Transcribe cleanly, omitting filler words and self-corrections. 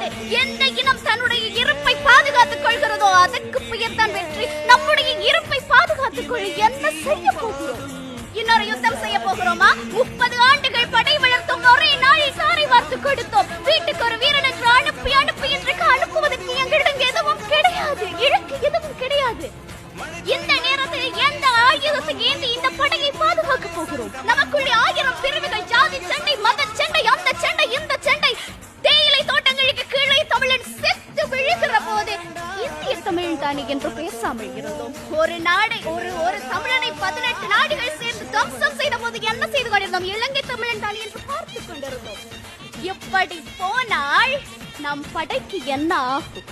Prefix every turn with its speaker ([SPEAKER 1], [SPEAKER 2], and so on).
[SPEAKER 1] போது எந்த இனம் தன்னுடைய இருப்பை பாதுகாத்துக் கொள்கிறதோ அதற்கு பெயர் தான் வெற்றி. நம்முடைய இருப்பை பாதுகாத்துக் கொள்ள என்ன செய்ய போகிறோம்? இன்னொரு யுத்தம் செய்ய போகிறோமா? 30 ஆண்டுகள் படை வளர்த்தோம், ஒரே நாளில் சாரை வார்த்து கொடுத்தோம். வீட்டுக்கு ஒரு வீரன் என்று அனுப்பி இன்றைக்கு அனுப்புவதற்கு எங்களிடம் எதுவும் கிடையாது, இலக்கு எதுவும் கிடையாது. இந்த நேரத்தில் எந்த ஆயுதத்தை ஏந்தி இந்த படையை பாதுகாக்க போகிறோம்? நமக்குள்ளே 1000 பிரிவுகள், ஜாதி சண்டை, மத சண்டை, அந்த சண்டை, இந்த சண்டை. தேயிலை தோட்டங்களுக்கு கீழே தமிழன் செத்து விழுகிற போது இந்திய தமிழன் தானே என்று பேசாமல் இருந்தோம். ஒரு நாடை ஒரு தமிழனை 18 நாடுகள் சேர்ந்து துவம்சம் செய்த போது என்ன செய்து கொண்டிருந்தோம்? இலங்கை தமிழன் தானே என்று பார்த்துக் கொண்டிருந்தோம். இப்படி போனால் நம் படைக்கு என்ன ஆகும்?